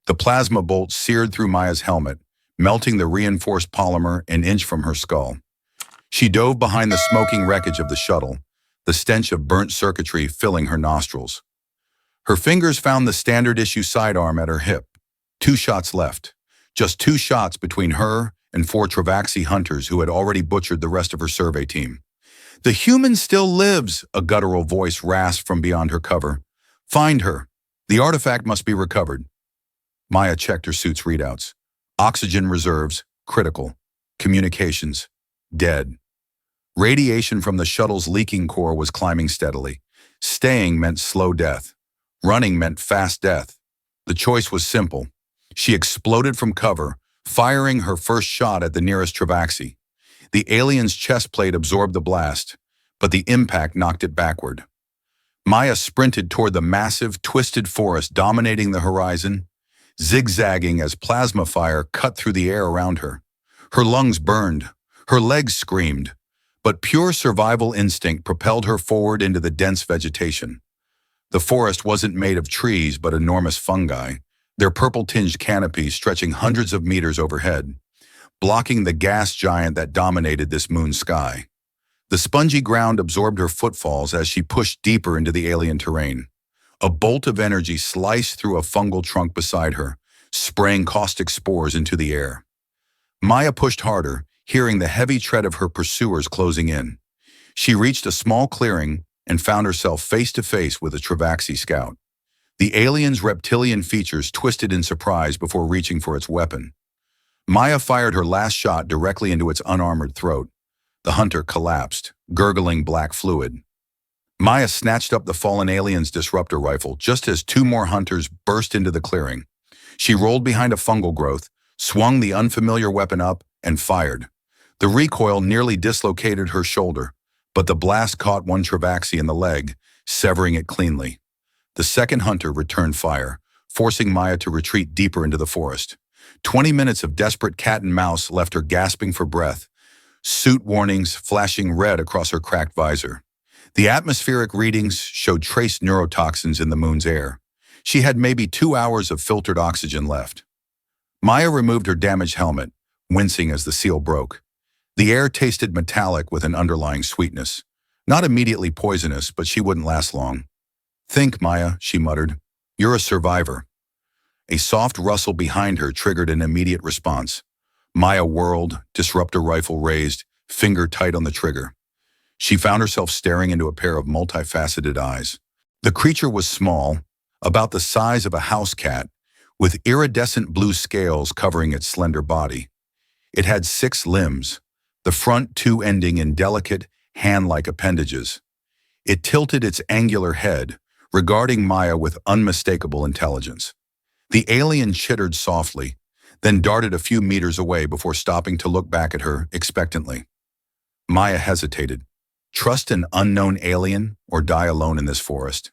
The plasma bolt seared through Maya's helmet, melting the reinforced polymer an inch from her skull. She dove behind the smoking wreckage of the shuttle, the stench of burnt circuitry filling her nostrils. Her fingers found the standard-issue sidearm at her hip. 2 shots left. Just 2 shots between her and 4 Trevaxi hunters who had already butchered the rest of her survey team. "The human still lives," a guttural voice rasped from beyond her cover. "Find her. The artifact must be recovered." Maya checked her suit's readouts. Oxygen reserves, critical. Communications, dead. Radiation from the shuttle's leaking core was climbing steadily. Staying meant slow death. Running meant fast death. The choice was simple. She exploded from cover, firing her first shot at the nearest Trevaxi. The alien's chest plate absorbed the blast, but the impact knocked it backward. Maya sprinted toward the massive, twisted forest dominating the horizon, zigzagging as plasma fire cut through the air around her. Her lungs burned, her legs screamed, but pure survival instinct propelled her forward into the dense vegetation. The forest wasn't made of trees but enormous fungi, their purple-tinged canopies stretching hundreds of meters overhead, blocking the gas giant that dominated this moon sky. The spongy ground absorbed her footfalls as she pushed deeper into the alien terrain. A bolt of energy sliced through a fungal trunk beside her, spraying caustic spores into the air. Maya pushed harder, hearing the heavy tread of her pursuers closing in. She reached a small clearing and found herself face-to-face with a Trevaxi scout. The alien's reptilian features twisted in surprise before reaching for its weapon. Maya fired her last shot directly into its unarmored throat. The hunter collapsed, gurgling black fluid. Maya snatched up the fallen alien's disruptor rifle just as 2 more hunters burst into the clearing. She rolled behind a fungal growth, swung the unfamiliar weapon up, and fired. The recoil nearly dislocated her shoulder, but the blast caught one Trevaxi in the leg, severing it cleanly. The second hunter returned fire, forcing Maya to retreat deeper into the forest. 20 minutes of desperate cat and mouse left her gasping for breath, suit warnings flashing red across her cracked visor. The atmospheric readings showed trace neurotoxins in the moon's air. She had maybe 2 hours of filtered oxygen left. Maya removed her damaged helmet, wincing as the seal broke. The air tasted metallic with an underlying sweetness. Not immediately poisonous, but she wouldn't last long. "Think, Maya," she muttered. "You're a survivor." A soft rustle behind her triggered an immediate response. Maya whirled, disruptor rifle raised, finger tight on the trigger. She found herself staring into a pair of multifaceted eyes. The creature was small, about the size of a house cat, with iridescent blue scales covering its slender body. It had 6 limbs, the front 2 ending in delicate, hand-like appendages. It tilted its angular head, regarding Maya with unmistakable intelligence. The alien chittered softly, then darted a few meters away before stopping to look back at her expectantly. Maya hesitated. Trust an unknown alien or die alone in this forest?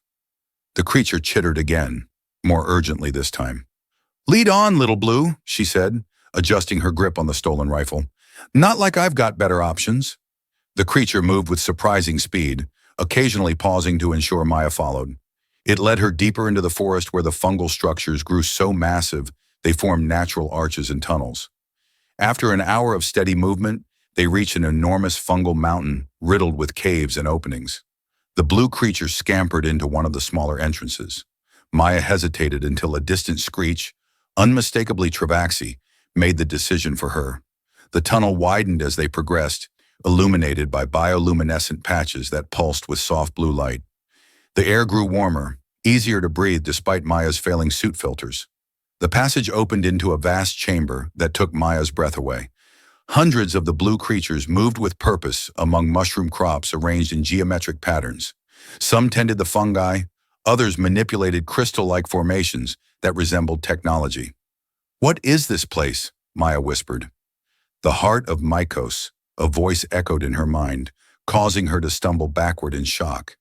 The creature chittered again, more urgently this time. "Lead on, little blue," she said, adjusting her grip on the stolen rifle. "Not like I've got better options." The creature moved with surprising speed, occasionally pausing to ensure Maya followed. It led her deeper into the forest where the fungal structures grew so massive they formed natural arches and tunnels. After an hour of steady movement, they reached an enormous fungal mountain riddled with caves and openings. The blue creature scampered into one of the smaller entrances. Maya hesitated until a distant screech, unmistakably Trevaxi, made the decision for her. The tunnel widened as they progressed, illuminated by bioluminescent patches that pulsed with soft blue light. The air grew warmer, easier to breathe despite Maya's failing suit filters. The passage opened into a vast chamber that took Maya's breath away. Hundreds of the blue creatures moved with purpose among mushroom crops arranged in geometric patterns. Some tended the fungi, others manipulated crystal-like formations that resembled technology. "What is this place?" Maya whispered. "The heart of Mykos," a voice echoed in her mind, causing her to stumble backward in shock.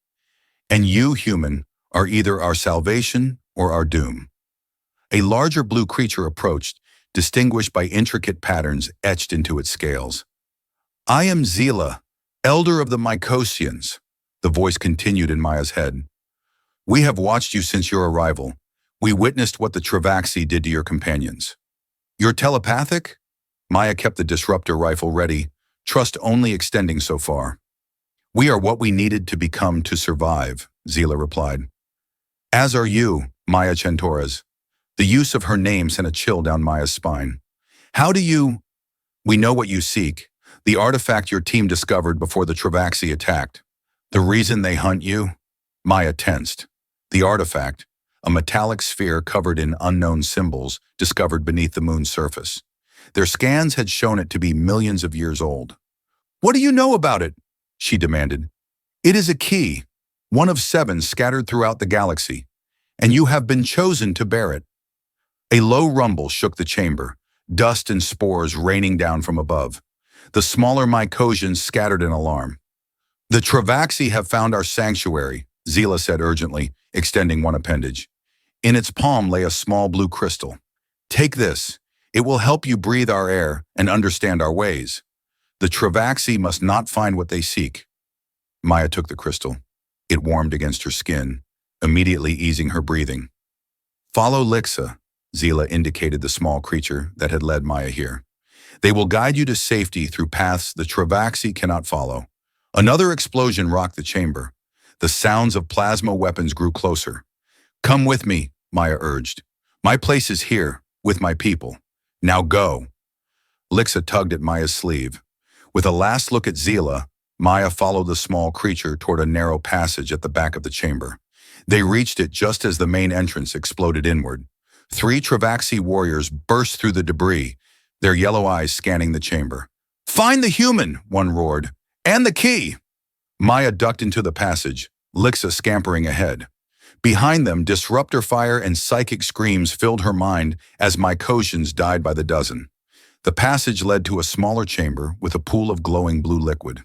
"And you, human, are either our salvation or our doom." A larger blue creature approached, distinguished by intricate patterns etched into its scales. "I am Zila, elder of the Mykosians," the voice continued in Maya's head. "We have watched you since your arrival. We witnessed what the Trevaxi did to your companions. You're telepathic? Maya kept the disruptor rifle ready, trust only extending so far. We are what we needed to become to survive, Zila replied. As are you, Maya Chen-Torres. The use of her name sent a chill down Maya's spine. How do you... We know what you seek, the artifact your team discovered before the Trevaxi attacked. The reason they hunt you? Maya tensed. The artifact, a metallic sphere covered in unknown symbols discovered beneath the moon's surface. Their scans had shown it to be millions of years old. What do you know about it? She demanded. It is a key, one of 7 scattered throughout the galaxy, and you have been chosen to bear it. A low rumble shook the chamber, dust and spores raining down from above. The smaller mycosians scattered in alarm. The Trevaxi have found our sanctuary, Zila said urgently, extending one appendage. In its palm lay a small blue crystal. Take this. It will help you breathe our air and understand our ways. The Trevaxi must not find what they seek. Maya took the crystal. It warmed against her skin, immediately easing her breathing. Follow Lyxa, Zila indicated the small creature that had led Maya here. They will guide you to safety through paths the Trevaxi cannot follow. Another explosion rocked the chamber. The sounds of plasma weapons grew closer. Come with me, Maya urged. My place is here, with my people. Now go. Lyxa tugged at Maya's sleeve. With a last look at Zila, Maya followed the small creature toward a narrow passage at the back of the chamber. They reached it just as the main entrance exploded inward. 3 Trevaxi warriors burst through the debris, their yellow eyes scanning the chamber. Find the human, one roared, and the key. Maya ducked into the passage, Lyxa scampering ahead. Behind them, disruptor fire and psychic screams filled her mind as mycosians died by the dozen. The passage led to a smaller chamber with a pool of glowing blue liquid.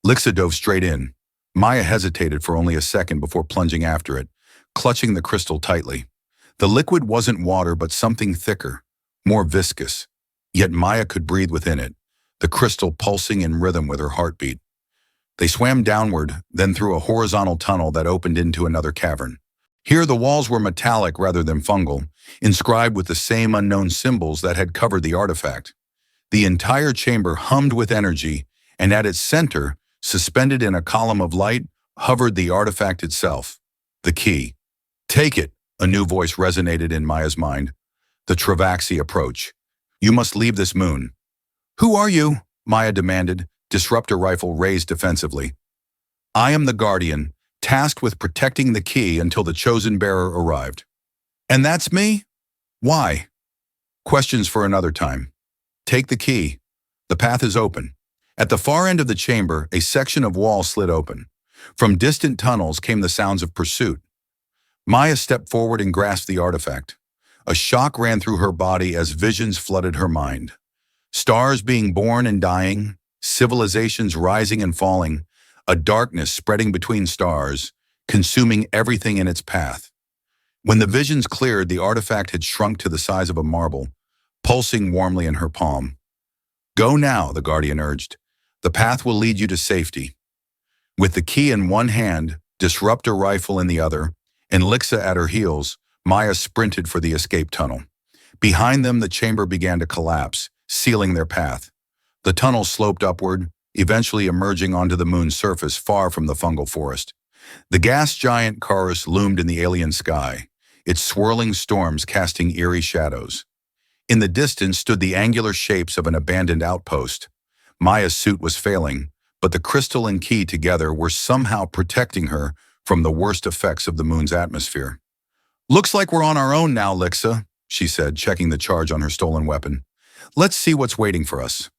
Lyxa dove straight in. Maya hesitated for only a second before plunging after it, clutching the crystal tightly. The liquid wasn't water but something thicker, more viscous. Yet Maya could breathe within it, the crystal pulsing in rhythm with her heartbeat. They swam downward, then through a horizontal tunnel that opened into another cavern. Here the walls were metallic rather than fungal, inscribed with the same unknown symbols that had covered the artifact. The entire chamber hummed with energy, and at its center, suspended in a column of light, hovered the artifact itself, the key. Take it, a new voice resonated in Maya's mind. The Trevaxi approach. You must leave this moon. Who are you? Maya demanded, disruptor rifle raised defensively. I am the Guardian, tasked with protecting the key until the chosen bearer arrived. And that's me? Why? Questions for another time. Take the key. The path is open. At the far end of the chamber, a section of wall slid open. From distant tunnels came the sounds of pursuit. Maya stepped forward and grasped the artifact. A shock ran through her body as visions flooded her mind. Stars being born and dying, civilizations rising and falling, a darkness spreading between stars, consuming everything in its path. When the visions cleared, the artifact had shrunk to the size of a marble, pulsing warmly in her palm. Go now, the Guardian urged. The path will lead you to safety. With the key in one hand, disruptor rifle in the other, and Lyxa at her heels, Maya sprinted for the escape tunnel. Behind them, the chamber began to collapse, sealing their path. The tunnel sloped upward, eventually emerging onto the moon's surface far from the fungal forest. The gas giant Carus loomed in the alien sky, its swirling storms casting eerie shadows. In the distance stood the angular shapes of an abandoned outpost. Maya's suit was failing, but the crystal and key together were somehow protecting her from the worst effects of the moon's atmosphere. Looks like we're on our own now, Lyxa, she said, checking the charge on her stolen weapon. Let's see what's waiting for us.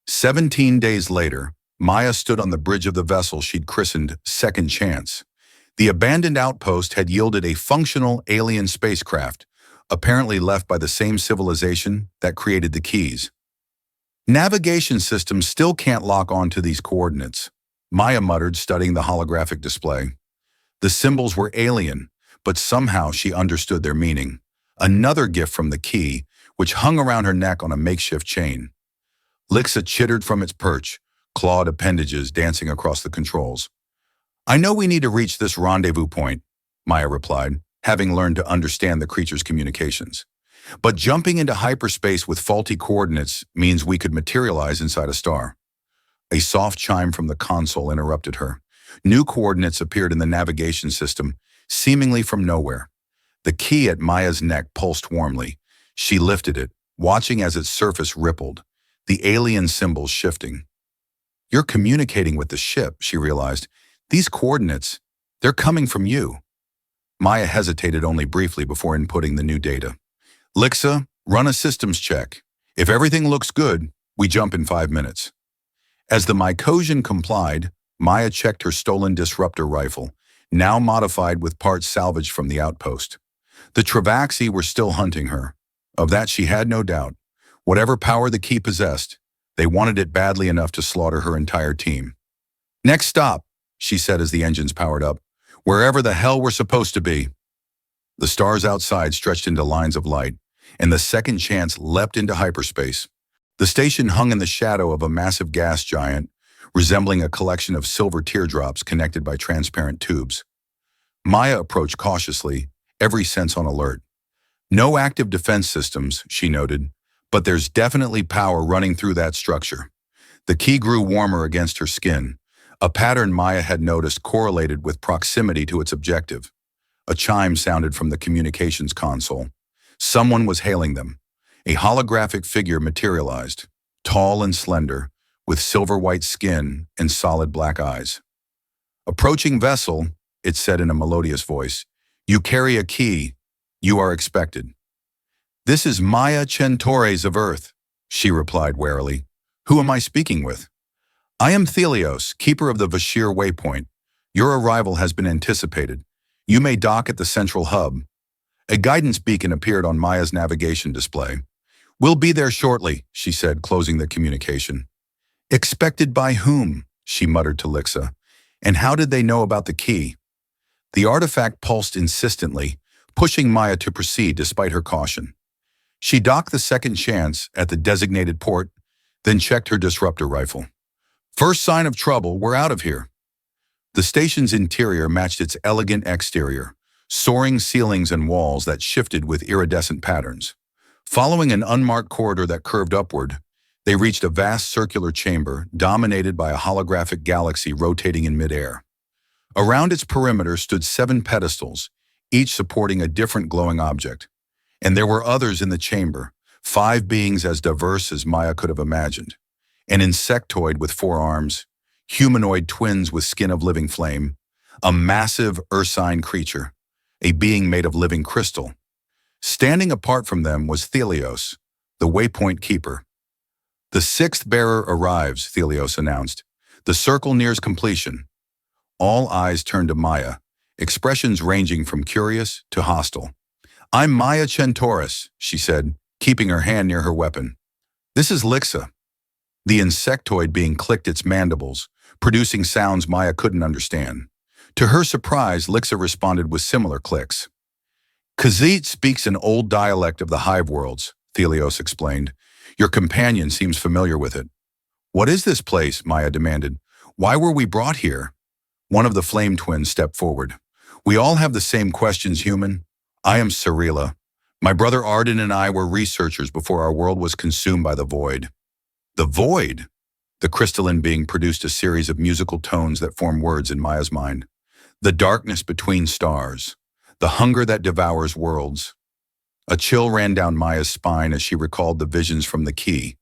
17 days later, Maya stood on the bridge of the vessel she'd christened Second Chance. The abandoned outpost had yielded a functional alien spacecraft, apparently left by the same civilization that created the keys. Navigation systems still can't lock onto these coordinates, Maya muttered, studying the holographic display. The symbols were alien, but somehow she understood their meaning. Another gift from the key, which hung around her neck on a makeshift chain. Lyxa chittered from its perch, clawed appendages dancing across the controls. I know we need to reach this rendezvous point, Maya replied. having learned to understand the creature's communications. But jumping into hyperspace with faulty coordinates means we could materialize inside a star. A soft chime from the console interrupted her. New coordinates appeared in the navigation system, seemingly from nowhere. The key at Maya's neck pulsed warmly. She lifted it, watching as its surface rippled, the alien symbols shifting. "You're communicating with the ship," she realized. "These coordinates, they're coming from you." Maya hesitated only briefly before inputting the new data. "Lyxa, run a systems check. If everything looks good, we jump in 5 minutes." As the Mycosian complied, Maya checked her stolen disruptor rifle, now modified with parts salvaged from the outpost. The Trevaxi were still hunting her. Of that she had no doubt. Whatever power the key possessed, they wanted it badly enough to slaughter her entire team. "Next stop," she said as the engines powered up. "Wherever the hell we're supposed to be." The stars outside stretched into lines of light, and the second chance leapt into hyperspace. The station hung in the shadow of a massive gas giant, resembling a collection of silver teardrops connected by transparent tubes. Maya approached cautiously, every sense on alert. "No active defense systems," she noted, "but there's definitely power running through that structure." The key grew warmer against her skin, a pattern Maya had noticed correlated with proximity to its objective. A chime sounded from the communications console. Someone was hailing them. A holographic figure materialized, tall and slender, with silver-white skin and solid black eyes. "Approaching vessel," it said in a melodious voice. "You carry a key. You are expected." "This is Maya Chen-Torres of Earth," she replied warily. "Who am I speaking with?" "I am Thelios, keeper of the Vashir waypoint. Your arrival has been anticipated. You may dock at the central hub." A guidance beacon appeared on Maya's navigation display. "We'll be there shortly," she said, closing the communication. "Expected by whom?" she muttered to Lyxa. "And how did they know about the key?" The artifact pulsed insistently, pushing Maya to proceed despite her caution. She docked the second chance at the designated port, then checked her disruptor rifle. "First sign of trouble, we're out of here." The station's interior matched its elegant exterior, soaring ceilings and walls that shifted with iridescent patterns. Following an unmarked corridor that curved upward, they reached a vast circular chamber dominated by a holographic galaxy rotating in midair. Around its perimeter stood 7 pedestals, each supporting a different glowing object. And there were others in the chamber, 5 beings as diverse as Maya could have imagined. An insectoid with 4 arms, humanoid twins with skin of living flame, a massive ursine creature, a being made of living crystal. Standing apart from them was Thelios, the waypoint keeper. "The 6th bearer arrives," Thelios announced. "The circle nears completion." All eyes turned to Maya, expressions ranging from curious to hostile. "I'm Maya Chen-Torres," she said, keeping her hand near her weapon. "This is Lyxa." The insectoid being clicked its mandibles, producing sounds Maya couldn't understand. To her surprise, Lyxa responded with similar clicks. "Khaziit speaks an old dialect of the hive worlds," Thelios explained. "Your companion seems familiar with it." "What is this place?" Maya demanded. "Why were we brought here?" One of the flame twins stepped forward. "We all have the same questions, human. I am Cirilla. My brother Arden and I were researchers before our world was consumed by the void." "The void?" The crystalline being produced a series of musical tones that formed words in Maya's mind. "The darkness between stars. The hunger that devours worlds." A chill ran down Maya's spine as she recalled the visions from the key.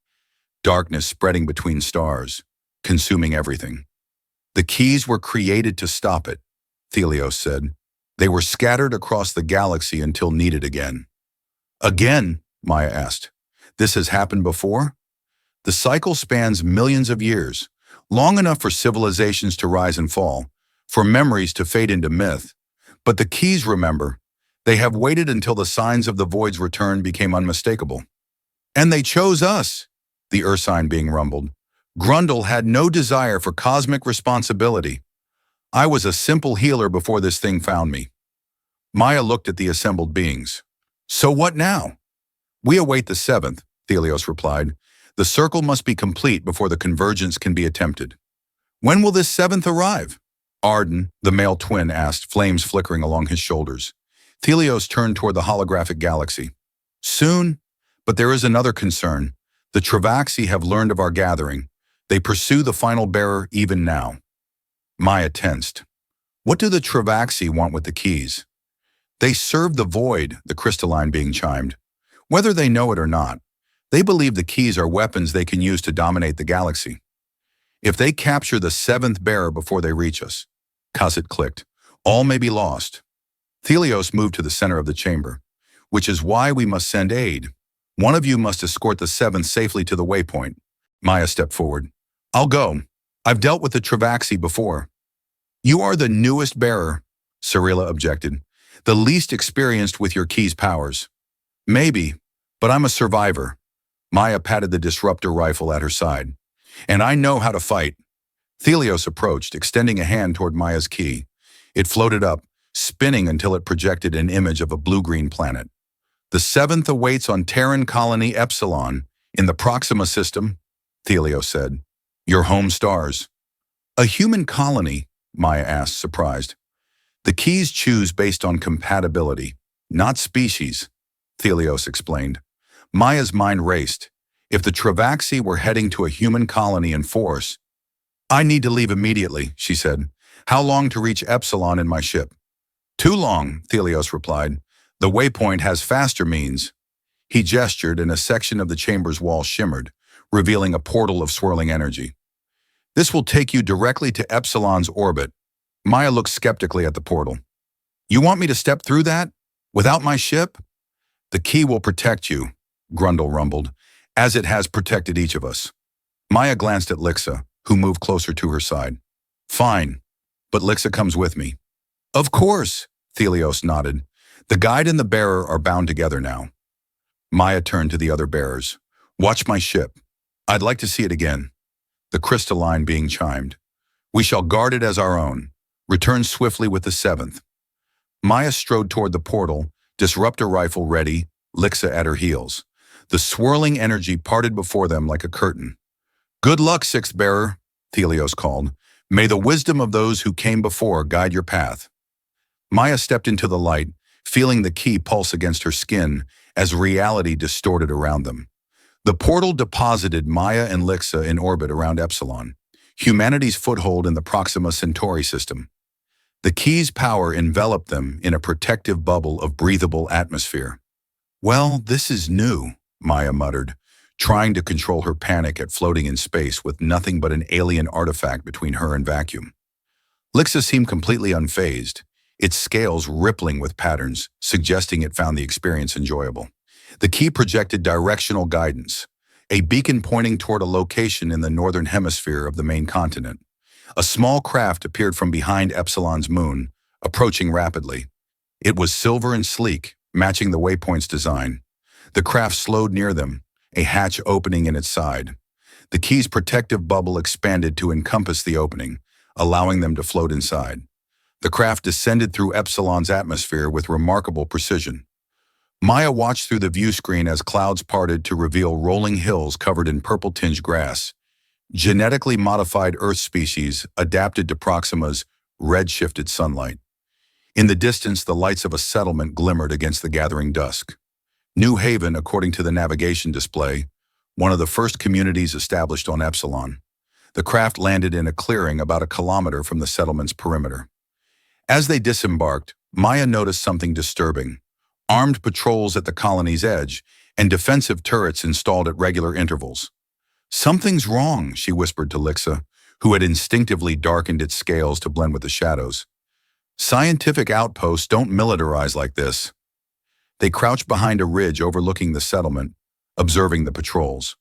Darkness spreading between stars, consuming everything. "The keys were created to stop it," Thelios said. "They were scattered across the galaxy until needed again." "Again?" Maya asked. "This has happened before?" "The cycle spans millions of years, long enough for civilizations to rise and fall, for memories to fade into myth. But the keys, remember, they have waited until the signs of the void's return became unmistakable. And they chose us," the ursine being rumbled. "Grundle had no desire for cosmic responsibility. I was a simple healer before this thing found me." Maya looked at the assembled beings. "So what now?" "We await the 7th, Thelios replied. "The circle must be complete before the convergence can be attempted." "When will this 7th arrive?" Arden, the male twin, asked, flames flickering along his shoulders. Thelios turned toward the holographic galaxy. Soon, but there is another concern. The Trevaxi have learned of our gathering. They pursue the final bearer even now. Maya tensed. What do the Trevaxi want with the keys? They serve the void, the crystalline being chimed. Whether they know it or not, they believe the keys are weapons they can use to dominate the galaxy. If they capture the seventh bearer before they reach us, Cosset clicked, all may be lost. Thelios moved to the center of the chamber, which is why we must send aid. One of you must escort the seventh safely to the waypoint. Maya stepped forward. I'll go. I've dealt with the Trevaxi before. You are the newest bearer, Cirilla objected. The least experienced with your key's powers. Maybe, but I'm a survivor. Maya patted the disruptor rifle at her side. And I know how to fight. Thelios approached, extending a hand toward Maya's key. It floated up, spinning until it projected an image of a blue-green planet. The seventh awaits on Terran colony Epsilon, in the Proxima system, Thelios said. Your home stars. A human colony? Maya asked, surprised. The keys choose based on compatibility, not species, Thelios explained. Maya's mind raced. If the Trevaxi were heading to a human colony in force, I need to leave immediately, she said. How long to reach Epsilon in my ship? Too long, Thelios replied. The waypoint has faster means. He gestured and a section of the chamber's wall shimmered, revealing a portal of swirling energy. This will take you directly to Epsilon's orbit. Maya looked skeptically at the portal. You want me to step through that? Without my ship? The key will protect you, Grundle rumbled, as it has protected each of us. Maya glanced at Lyxa, who moved closer to her side. Fine, but Lyxa comes with me. Of course, Thelios nodded. The guide and the bearer are bound together now. Maya turned to the other bearers. Watch my ship. I'd like to see it again. The crystalline being chimed. We shall guard it as our own. Return swiftly with the seventh. Maya strode toward the portal, disruptor rifle ready, Lyxa at her heels. The swirling energy parted before them like a curtain. Good luck, sixth bearer, Thelios called. May the wisdom of those who came before guide your path. Maya stepped into the light, feeling the key pulse against her skin as reality distorted around them. The portal deposited Maya and Lyxa in orbit around Epsilon, humanity's foothold in the Proxima Centauri system. The key's power enveloped them in a protective bubble of breathable atmosphere. Well, this is new, Maya muttered, trying to control her panic at floating in space with nothing but an alien artifact between her and vacuum. Lyxa seemed completely unfazed, its scales rippling with patterns, suggesting it found the experience enjoyable. The key projected directional guidance, a beacon pointing toward a location in the northern hemisphere of the main continent. A small craft appeared from behind Epsilon's moon, approaching rapidly. It was silver and sleek, matching the waypoint's design. The craft slowed near them, a hatch opening in its side. The key's protective bubble expanded to encompass the opening, allowing them to float inside. The craft descended through Epsilon's atmosphere with remarkable precision. Maya watched through the view screen as clouds parted to reveal rolling hills covered in purple-tinged grass, genetically modified Earth species adapted to Proxima's red-shifted sunlight. In the distance, the lights of a settlement glimmered against the gathering dusk. New Haven, according to the navigation display, one of the first communities established on Epsilon. The craft landed in a clearing about a kilometer from the settlement's perimeter. As they disembarked, Maya noticed something disturbing. Armed patrols at the colony's edge and defensive turrets installed at regular intervals. Something's wrong, she whispered to Lyxa, who had instinctively darkened its scales to blend with the shadows. Scientific outposts don't militarize like this. They crouched behind a ridge overlooking the settlement, observing the patrols.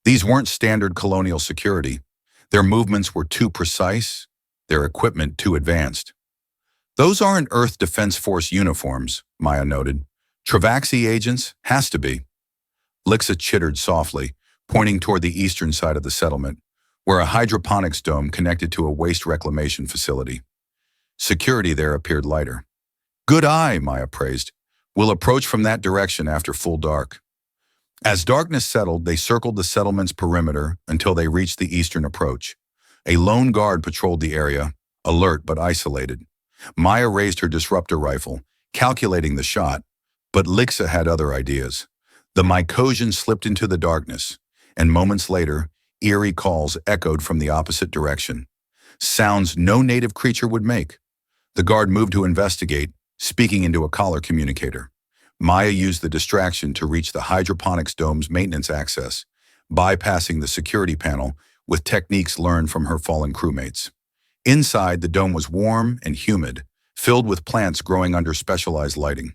These weren't standard colonial security. Their movements were too precise, their equipment too advanced. Those aren't Earth Defense Force uniforms, Maya noted. Trevaxi agents? Has to be. Lyxa chittered softly, pointing toward the eastern side of the settlement, where a hydroponics dome connected to a waste reclamation facility. Security there appeared lighter. Good eye, Maya praised. We'll approach from that direction after full dark. As darkness settled, they circled the settlement's perimeter until they reached the eastern approach. A lone guard patrolled the area, alert but isolated. Maya raised her disruptor rifle, calculating the shot, but Lyxa had other ideas. The Mycosian slipped into the darkness, and moments later, eerie calls echoed from the opposite direction. Sounds no native creature would make. The guard moved to investigate, speaking into a collar communicator. Maya used the distraction to reach the hydroponics dome's maintenance access, bypassing the security panel with techniques learned from her fallen crewmates. Inside, the dome was warm and humid, filled with plants growing under specialized lighting.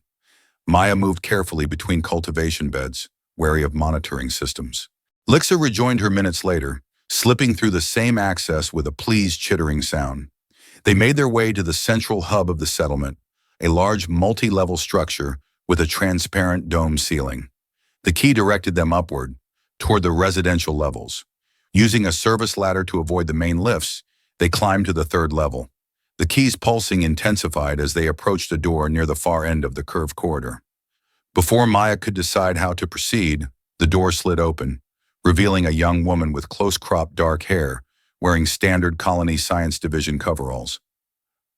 Maya moved carefully between cultivation beds, wary of monitoring systems. Lyxa rejoined her minutes later, slipping through the same access with a pleased chittering sound. They made their way to the central hub of the settlement, a large multi-level structure with a transparent dome ceiling. The key directed them upward, toward the residential levels. Using a service ladder to avoid the main lifts, they climbed to the third level. The key's pulsing intensified as they approached a door near the far end of the curved corridor. Before Maya could decide how to proceed, the door slid open, revealing a young woman with close-cropped dark hair, wearing standard Colony Science Division coveralls.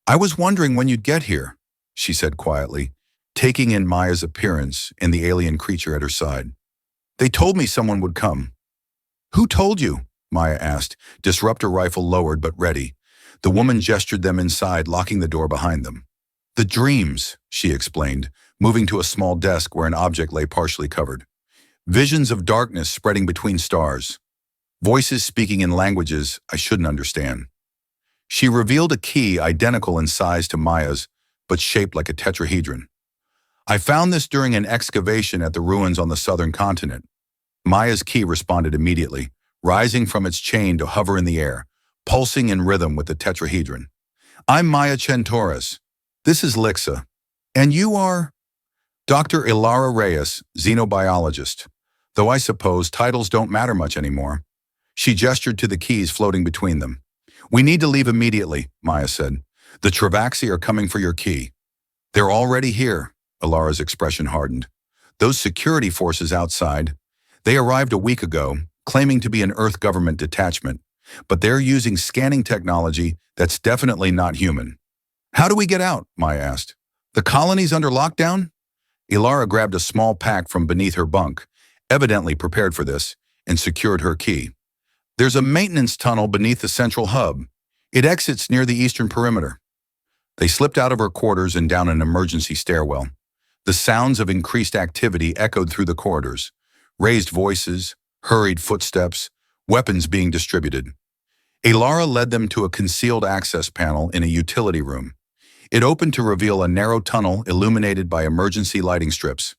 "I was wondering when you'd get here," she said quietly, taking in Maya's appearance and the alien creature at her side. "They told me someone would come." "Who told you?" Maya asked, disruptor rifle lowered but ready. The woman gestured them inside, locking the door behind them. "The dreams," she explained, moving to a small desk where an object lay partially covered. "Visions of darkness spreading between stars. Voices speaking in languages I shouldn't understand." She revealed a key identical in size to Maya's, but shaped like a tetrahedron. "I found this during an excavation at the ruins on the southern continent." Maya's key responded immediately, rising from its chain to hover in the air, pulsing in rhythm with the tetrahedron. "I'm Maya Chen-Torres. This is Lyxa. And you are?" "Dr. Ilara Reyes, xenobiologist. Though I suppose titles don't matter much anymore." She gestured to the keys floating between them. "We need to leave immediately," Maya said. "The Trevaxi are coming for your key." "They're already here." Ilara's expression hardened. "Those security forces outside. They arrived a week ago, claiming to be an Earth government detachment, but they're using scanning technology that's definitely not human." "How do we get out?" Maya asked. "The colony's under lockdown?" Ilara grabbed a small pack from beneath her bunk, evidently prepared for this, and secured her key. "There's a maintenance tunnel beneath the central hub. It exits near the eastern perimeter." They slipped out of her quarters and down an emergency stairwell. The sounds of increased activity echoed through the corridors. Raised voices, hurried footsteps, weapons being distributed. Ilara led them to a concealed access panel in a utility room. It opened to reveal a narrow tunnel illuminated by emergency lighting strips.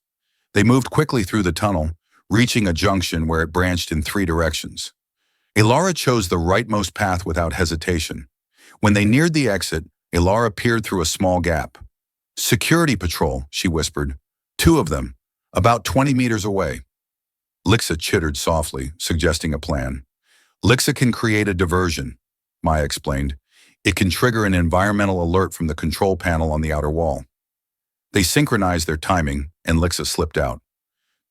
They moved quickly through the tunnel, reaching a junction where it branched in 3 directions. Ilara chose the rightmost path without hesitation. When they neared the exit, Ilara peered through a small gap. "Security patrol," she whispered. "2 of them, about 20 meters away." Lyxa chittered softly, suggesting a plan. "Lyxa can create a diversion," Maya explained. "It can trigger an environmental alert from the control panel on the outer wall." They synchronized their timing, and Lyxa slipped out.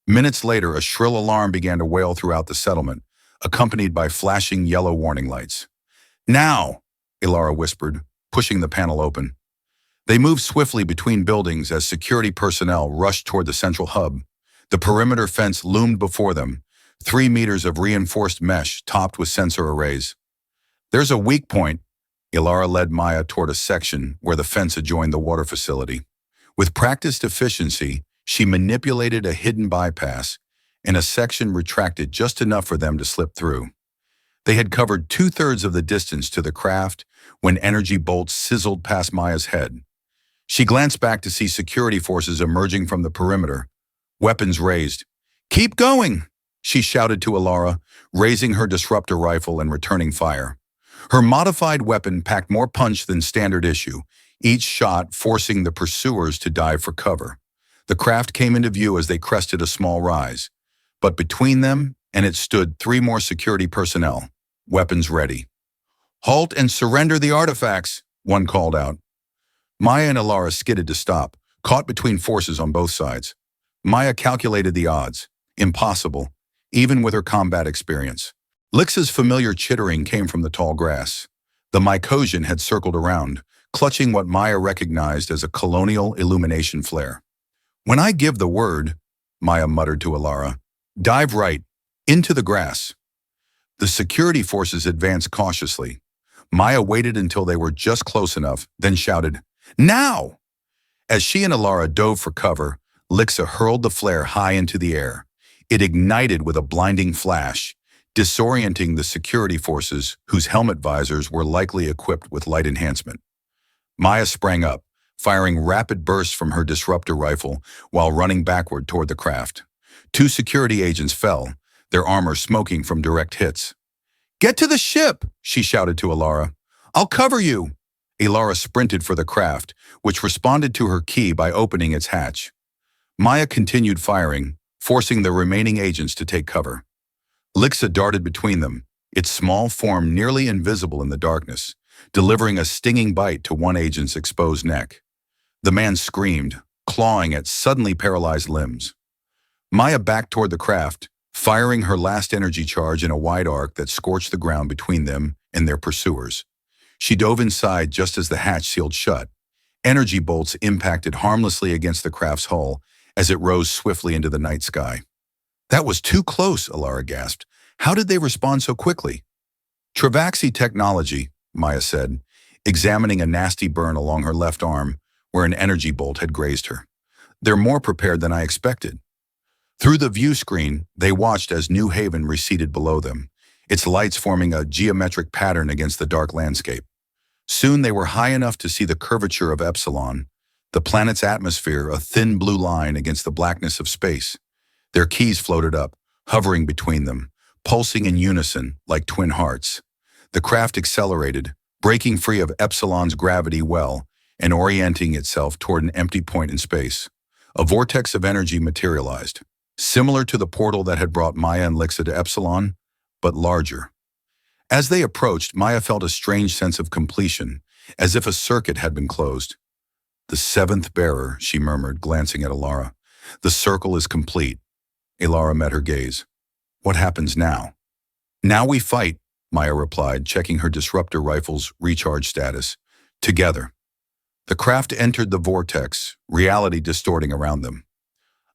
Minutes later, a shrill alarm began to wail throughout the settlement, accompanied by flashing yellow warning lights. "Now!" Ilara whispered, pushing the panel open. They moved swiftly between buildings as security personnel rushed toward the central hub. The perimeter fence loomed before them, 3 meters of reinforced mesh topped with sensor arrays. "There's a weak point." Ilara led Maya toward a section where the fence adjoined the water facility. With practiced efficiency, she manipulated a hidden bypass, and a section retracted just enough for them to slip through. They had covered 2/3 of the distance to the craft when energy bolts sizzled past Maya's head. She glanced back to see security forces emerging from the perimeter, weapons raised. "Keep going!" she shouted to Ilara, raising her disruptor rifle and returning fire. Her modified weapon packed more punch than standard issue, each shot forcing the pursuers to dive for cover. The craft came into view as they crested a small rise, but between them and it stood 3 more security personnel, weapons ready. "Halt and surrender the artifacts," one called out. Maya and Ilara skidded to stop, caught between forces on both sides. Maya calculated the odds. Impossible, even with her combat experience. Lyxa's familiar chittering came from the tall grass. The Mycosian had circled around, clutching what Maya recognized as a colonial illumination flare. "When I give the word," Maya muttered to Alara, "dive right into the grass." The security forces advanced cautiously. Maya waited until they were just close enough, then shouted, "Now!" As she and Alara dove for cover, Lyxa hurled the flare high into the air. It ignited with a blinding flash, disorienting the security forces whose helmet visors were likely equipped with light enhancement. Maya sprang up, firing rapid bursts from her disruptor rifle while running backward toward the craft. Two security agents fell, their armor smoking from direct hits. "Get to the ship!" she shouted to Alara. "I'll cover you!" Alara sprinted for the craft, which responded to her key by opening its hatch. Maya continued firing, forcing the remaining agents to take cover. Lyxa darted between them, its small form nearly invisible in the darkness, delivering a stinging bite to one agent's exposed neck. The man screamed, clawing at suddenly paralyzed limbs. Maya backed toward the craft, firing her last energy charge in a wide arc that scorched the ground between them and their pursuers. She dove inside just as the hatch sealed shut. Energy bolts impacted harmlessly against the craft's hull as it rose swiftly into the night sky. "That was too close," Alara gasped. "How did they respond so quickly?" "Trevaxi technology," Maya said, examining a nasty burn along her left arm where an energy bolt had grazed her. "They're more prepared than I expected." Through the view screen, they watched as New Haven receded below them, its lights forming a geometric pattern against the dark landscape. Soon they were high enough to see the curvature of Epsilon, the planet's atmosphere a thin blue line against the blackness of space. Their keys floated up, hovering between them, pulsing in unison like twin hearts. The craft accelerated, breaking free of Epsilon's gravity well and orienting itself toward an empty point in space. A vortex of energy materialized, similar to the portal that had brought Maya and Lyxa to Epsilon, but larger. As they approached, Maya felt a strange sense of completion, as if a circuit had been closed. "The seventh bearer," she murmured, glancing at Alara. "The circle is complete." Alara met her gaze. "What happens now?" "Now we fight," Maya replied, checking her disruptor rifle's recharge status. "Together." The craft entered the vortex, reality distorting around them.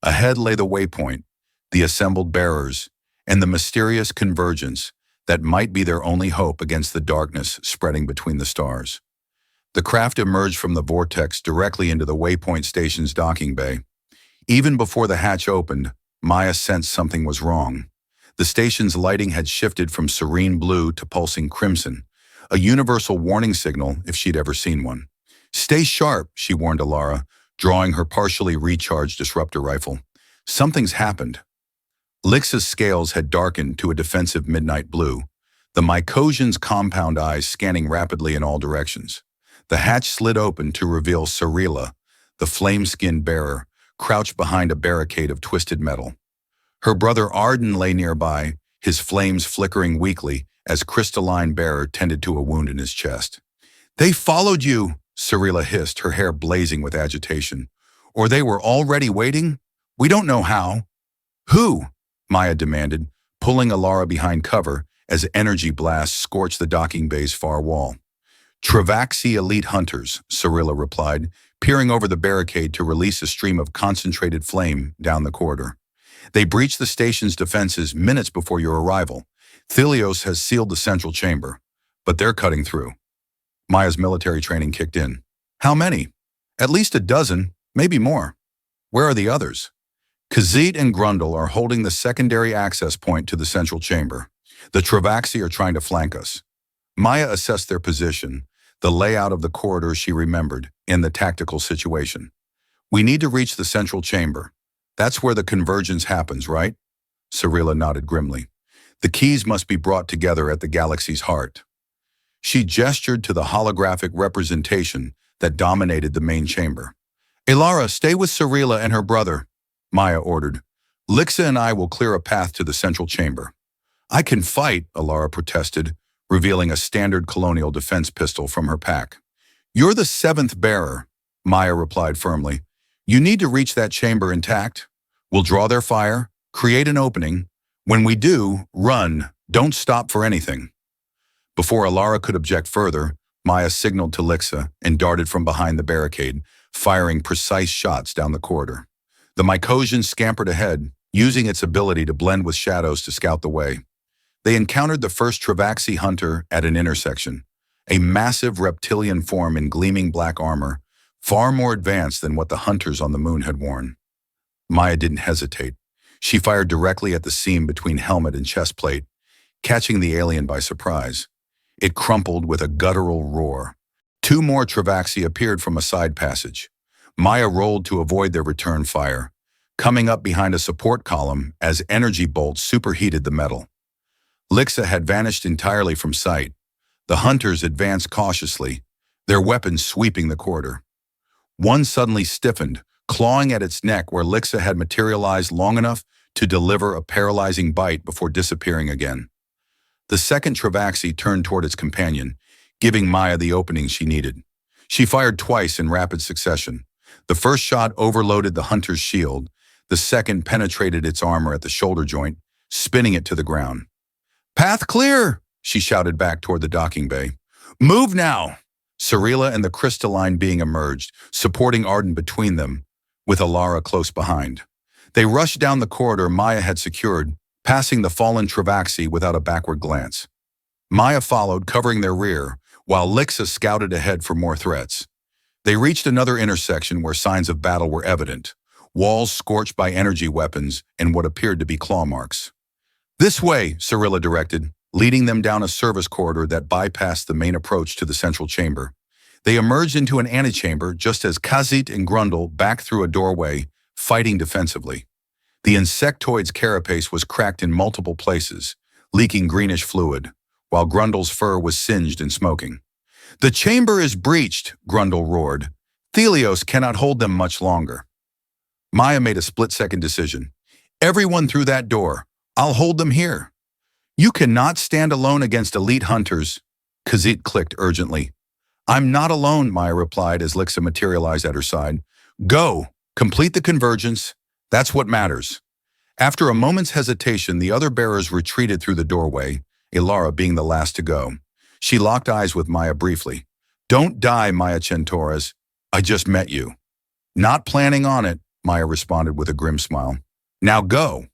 Ahead lay the waypoint, the assembled bearers, and the mysterious convergence that might be their only hope against the darkness spreading between the stars. The craft emerged from the vortex directly into the waypoint station's docking bay. Even before the hatch opened, Maya sensed something was wrong. The station's lighting had shifted from serene blue to pulsing crimson, a universal warning signal if she'd ever seen one. "Stay sharp," she warned Alara, drawing her partially recharged disruptor rifle. "Something's happened." Lyxa's scales had darkened to a defensive midnight blue, the Mycosian's compound eyes scanning rapidly in all directions. The hatch slid open to reveal Cirilla, the flame-skinned bearer, crouched behind a barricade of twisted metal. Her brother Arden lay nearby, his flames flickering weakly as crystalline bearer tended to a wound in his chest. "They followed you," Cirilla hissed, her hair blazing with agitation. "Or they were already waiting? We don't know how." "Who?" Maya demanded, pulling Alara behind cover as energy blasts scorched the docking bay's far wall. "Trevaxi elite hunters," Cirilla replied, peering over the barricade to release a stream of concentrated flame down the corridor. "They breached the station's defenses minutes before your arrival. Thelios has sealed the central chamber, but they're cutting through." Maya's military training kicked in. "How many?" "At least a dozen, maybe more." "Where are the others?" "Khaziit and Grundle are holding the secondary access point to the central chamber. The Trevaxi are trying to flank us." Maya assessed their position, the layout of the corridor she remembered, and the tactical situation. "We need to reach the central chamber. That's where the convergence happens, right?" Cirilla nodded grimly. "The keys must be brought together at the galaxy's heart." She gestured to the holographic representation that dominated the main chamber. "Alara, stay with Cirilla and her brother," Maya ordered. "Lyxa and I will clear a path to the central chamber." "I can fight," Alara protested, revealing a standard colonial defense pistol from her pack. "You're the seventh bearer," Maya replied firmly. "You need to reach that chamber intact. We'll draw their fire, create an opening. When we do, run. Don't stop for anything." Before Alara could object further, Maya signaled to Lyxa and darted from behind the barricade, firing precise shots down the corridor. The Mycosian scampered ahead, using its ability to blend with shadows to scout the way. They encountered the first Trevaxi hunter at an intersection, a massive reptilian form in gleaming black armor, far more advanced than what the hunters on the moon had worn. Maya didn't hesitate. She fired directly at the seam between helmet and chest plate, catching the alien by surprise. It crumpled with a guttural roar. Two more Trevaxi appeared from a side passage. Maya rolled to avoid their return fire, coming up behind a support column as energy bolts superheated the metal. Lyxa had vanished entirely from sight. The hunters advanced cautiously, their weapons sweeping the corridor. One suddenly stiffened, clawing at its neck where Lyxa had materialized long enough to deliver a paralyzing bite before disappearing again. The second Trevaxi turned toward its companion, giving Maya the opening she needed. She fired twice in rapid succession. The first shot overloaded the hunter's shield. The second penetrated its armor at the shoulder joint, spinning it to the ground. "Path clear!" she shouted back toward the docking bay. "Move now!" Cirilla and the crystalline being emerged, supporting Arden between them, with Alara close behind. They rushed down the corridor Maya had secured, passing the fallen Trevaxi without a backward glance. Maya followed, covering their rear, while Lyxa scouted ahead for more threats. They reached another intersection where signs of battle were evident, walls scorched by energy weapons and what appeared to be claw marks. "This way," Cirilla directed, leading them down a service corridor that bypassed the main approach to the central chamber. They emerged into an antechamber just as Khajiit and Grundle backed through a doorway, fighting defensively. The insectoid's carapace was cracked in multiple places, leaking greenish fluid, while Grundle's fur was singed and smoking. "The chamber is breached," Grundle roared. "Thelios cannot hold them much longer." Maya made a split-second decision. "Everyone through that door. I'll hold them here." "You cannot stand alone against elite hunters," Khajiit clicked urgently. "I'm not alone," Maya replied as Lyxa materialized at her side. "Go, complete the convergence. That's what matters." After a moment's hesitation, the other bearers retreated through the doorway, Alara being the last to go. She locked eyes with Maya briefly. "Don't die, Maya Chen-Torres. I just met you." "Not planning on it," Maya responded with a grim smile. "Now go."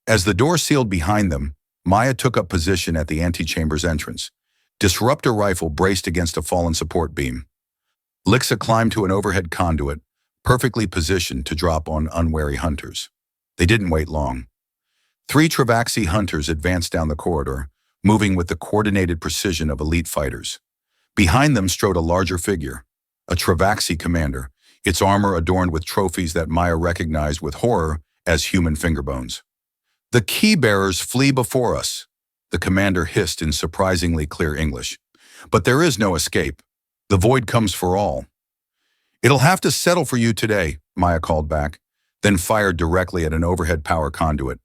As the door sealed behind them, Maya took up position at the antechamber's entrance. Disruptor rifle braced against a fallen support beam. Lyxa climbed to an overhead conduit, perfectly positioned to drop on unwary hunters. They didn't wait long. 3 Trevaxi hunters advanced down the corridor, moving with the coordinated precision of elite fighters. Behind them strode a larger figure, a Trevaxi commander, its armor adorned with trophies that Maya recognized with horror as human fingerbones. "The key bearers flee before us," the commander hissed in surprisingly clear English. "But there is no escape. The void comes for all." "It'll have to settle for you today," Maya called back, then fired directly at an overhead power conduit.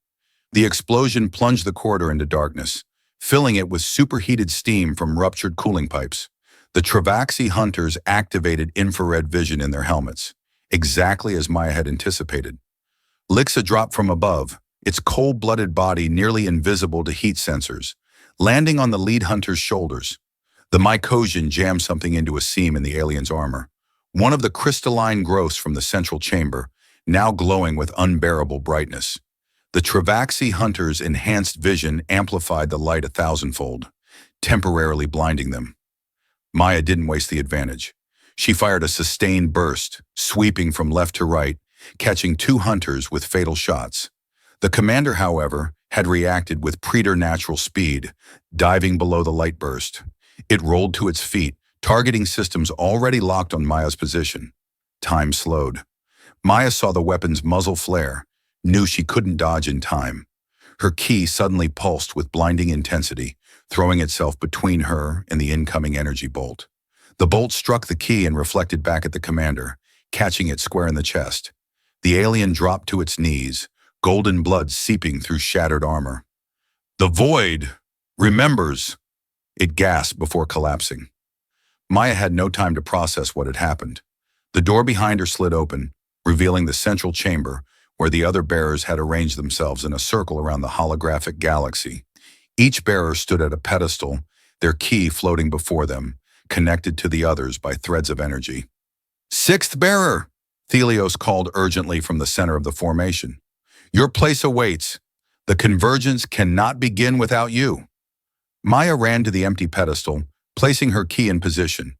The explosion plunged the corridor into darkness, filling it with superheated steam from ruptured cooling pipes. The Trevaxi hunters activated infrared vision in their helmets, exactly as Maya had anticipated. Lyxa dropped from above, its cold-blooded body nearly invisible to heat sensors, landing on the lead hunter's shoulders. The Mycosian jammed something into a seam in the alien's armor, one of the crystalline growths from the central chamber, now glowing with unbearable brightness. The Trevaxi hunters' enhanced vision amplified the light 1,000-fold, temporarily blinding them. Maya didn't waste the advantage. She fired a sustained burst, sweeping from left to right, catching 2 hunters with fatal shots. The commander, however, had reacted with preternatural speed, diving below the light burst. It rolled to its feet, targeting systems already locked on Maya's position. Time slowed. Maya saw the weapon's muzzle flare, knew she couldn't dodge in time. Her ki suddenly pulsed with blinding intensity, throwing itself between her and the incoming energy bolt. The bolt struck the ki and reflected back at the commander, catching it square in the chest. The alien dropped to its knees, golden blood seeping through shattered armor. "The void remembers," it gasped before collapsing. Maya had no time to process what had happened. The door behind her slid open, revealing the central chamber, where the other bearers had arranged themselves in a circle around the holographic galaxy. Each bearer stood at a pedestal, their ki floating before them, connected to the others by threads of energy. "Sixth bearer!" Thelios called urgently from the center of the formation. "Your place awaits. The convergence cannot begin without you." Maya ran to the empty pedestal, placing her key in position.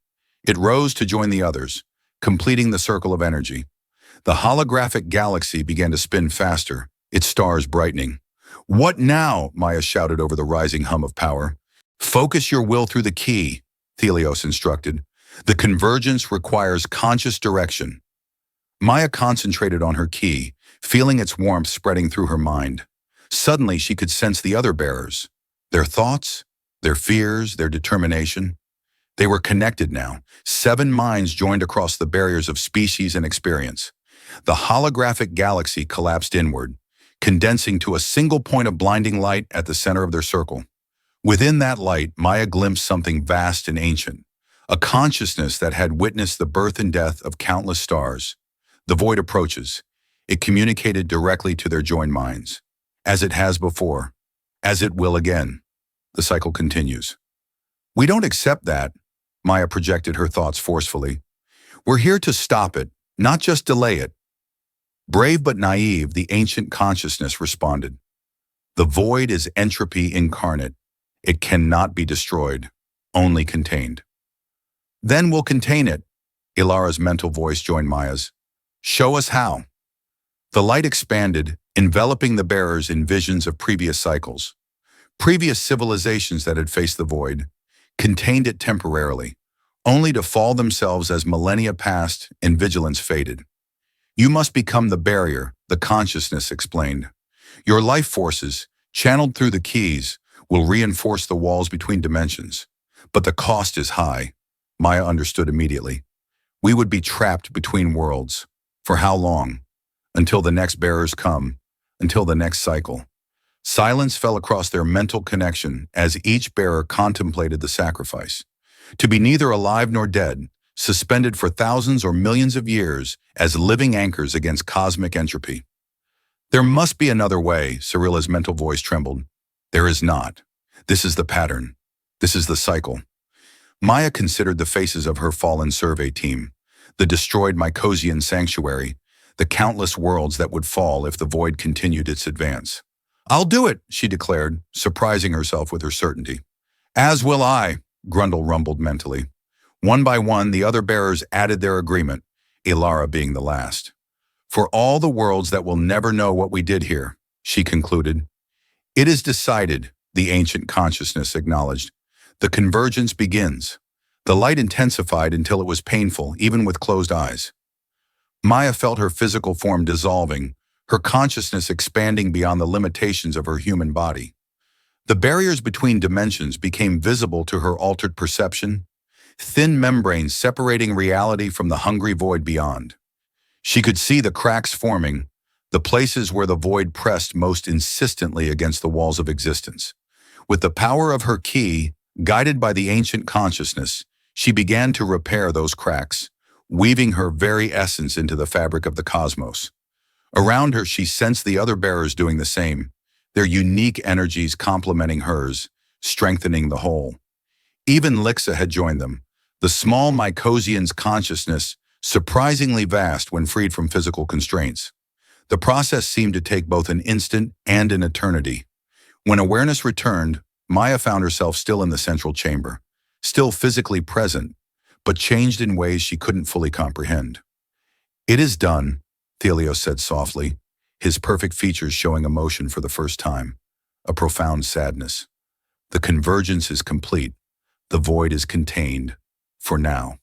It rose to join the others, completing the circle of energy. The holographic galaxy began to spin faster, its stars brightening. "What now?" Maya shouted over the rising hum of power. "Focus your will through the key," Thelios instructed. "The convergence requires conscious direction." Maya concentrated on her key, feeling its warmth spreading through her mind. Suddenly, she could sense the other bearers. Their thoughts, their fears, their determination. They were connected now. 7 minds joined across the barriers of species and experience. The holographic galaxy collapsed inward, condensing to a single point of blinding light at the center of their circle. Within that light, Maya glimpsed something vast and ancient, a consciousness that had witnessed the birth and death of countless stars. The void approaches. It communicated directly to their joined minds. As it has before, as it will again. The cycle continues. "We don't accept that," Maya projected her thoughts forcefully. "We're here to stop it, not just delay it." Brave but naive, the ancient consciousness responded. "The void is entropy incarnate. It cannot be destroyed, only contained." "Then we'll contain it," Ilara's mental voice joined Maya's. "Show us how." The light expanded, enveloping the bearers in visions of previous cycles. Previous civilizations that had faced the void, contained it temporarily, only to fall themselves as millennia passed and vigilance faded. "You must become the barrier," the consciousness explained. "Your life forces, channeled through the keys, will reinforce the walls between dimensions. But the cost is high." Maya understood immediately. "We would be trapped between worlds. For how long? Until the next bearers come, until the next cycle." Silence fell across their mental connection as each bearer contemplated the sacrifice. To be neither alive nor dead, suspended for thousands or millions of years as living anchors against cosmic entropy. "There must be another way," Cyrilla's mental voice trembled. "There is not. This is the pattern. This is the cycle." Maya considered the faces of her fallen survey team, the destroyed Mycosian sanctuary, the countless worlds that would fall if the void continued its advance. "I'll do it," she declared, surprising herself with her certainty. "As will I," Grundle rumbled mentally. One by one, the other bearers added their agreement, Ilara being the last. "For all the worlds that will never know what we did here," she concluded. "It is decided," the ancient consciousness acknowledged. "The convergence begins." The light intensified until it was painful, even with closed eyes. Maya felt her physical form dissolving, her consciousness expanding beyond the limitations of her human body. The barriers between dimensions became visible to her altered perception, thin membranes separating reality from the hungry void beyond. She could see the cracks forming, the places where the void pressed most insistently against the walls of existence. With the power of her key, guided by the ancient consciousness, she began to repair those cracks, weaving her very essence into the fabric of the cosmos. Around her, she sensed the other bearers doing the same, their unique energies complementing hers, strengthening the whole. Even Lyxa had joined them, the small Mycosian's consciousness surprisingly vast when freed from physical constraints. The process seemed to take both an instant and an eternity. When awareness returned, Maya found herself still in the central chamber, still physically present, but changed in ways she couldn't fully comprehend. "It is done," Thelios said softly, his perfect features showing emotion for the first time, a profound sadness. "The convergence is complete. The void is contained, for now."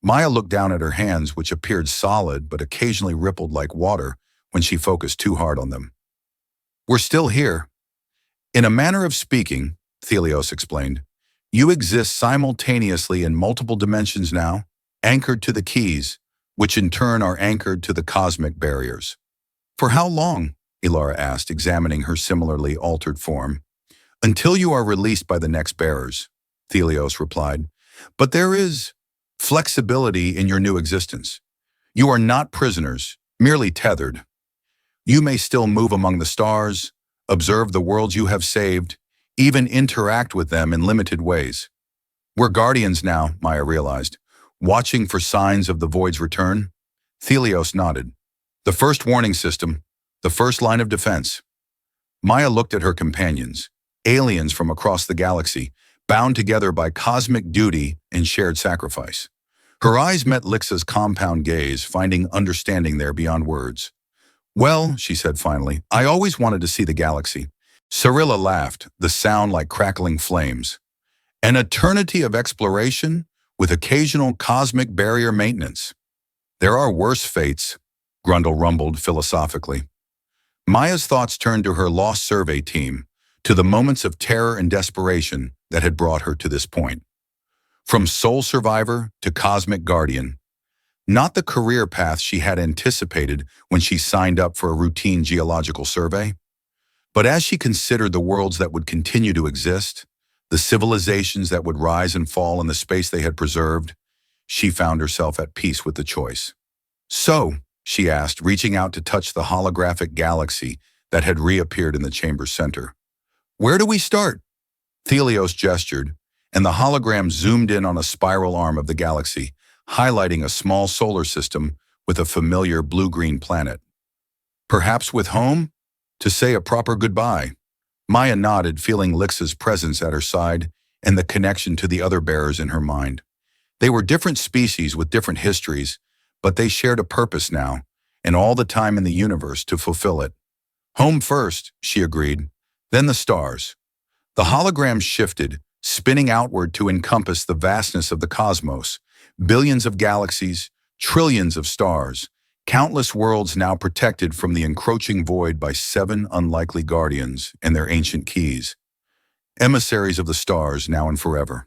Maya looked down at her hands, which appeared solid but occasionally rippled like water when she focused too hard on them. "We're still here." "In a manner of speaking," Thelios explained, "you exist simultaneously in multiple dimensions now, anchored to the keys, which in turn are anchored to the cosmic barriers." "For how long?" Ilara asked, examining her similarly altered form. "Until you are released by the next bearers," Thelios replied. "But there is flexibility in your new existence. You are not prisoners, merely tethered. You may still move among the stars, observe the worlds you have saved, even interact with them in limited ways." We're guardians now, Maya realized. Watching for signs of the void's return? Thelios nodded. The first warning system, the first line of defense. Maya looked at her companions, aliens from across the galaxy, bound together by cosmic duty and shared sacrifice. Her eyes met Lyxa's compound gaze, finding understanding there beyond words. Well, she said finally, I always wanted to see the galaxy. Cyrilla laughed, the sound like crackling flames. An eternity of exploration with occasional cosmic barrier maintenance. There are worse fates, Grundle rumbled philosophically. Maya's thoughts turned to her lost survey team, to the moments of terror and desperation that had brought her to this point. From sole survivor to cosmic guardian. Not the career path she had anticipated when she signed up for a routine geological survey. But as she considered the worlds that would continue to exist, the civilizations that would rise and fall in the space they had preserved, she found herself at peace with the choice. So, she asked, reaching out to touch the holographic galaxy that had reappeared in the chamber's center. Where do we start? Thelios gestured, and the hologram zoomed in on a spiral arm of the galaxy, highlighting a small solar system with a familiar blue-green planet. Perhaps with home? To say a proper goodbye. Maya nodded, feeling Lyxa's presence at her side and the connection to the other bearers in her mind. They were different species with different histories, but they shared a purpose now, and all the time in the universe to fulfill it. Home first, she agreed, then the stars. The hologram shifted, spinning outward to encompass the vastness of the cosmos, billions of galaxies, trillions of stars, countless worlds now protected from the encroaching void by 7 unlikely guardians and their ancient keys. Emissaries of the stars now and forever.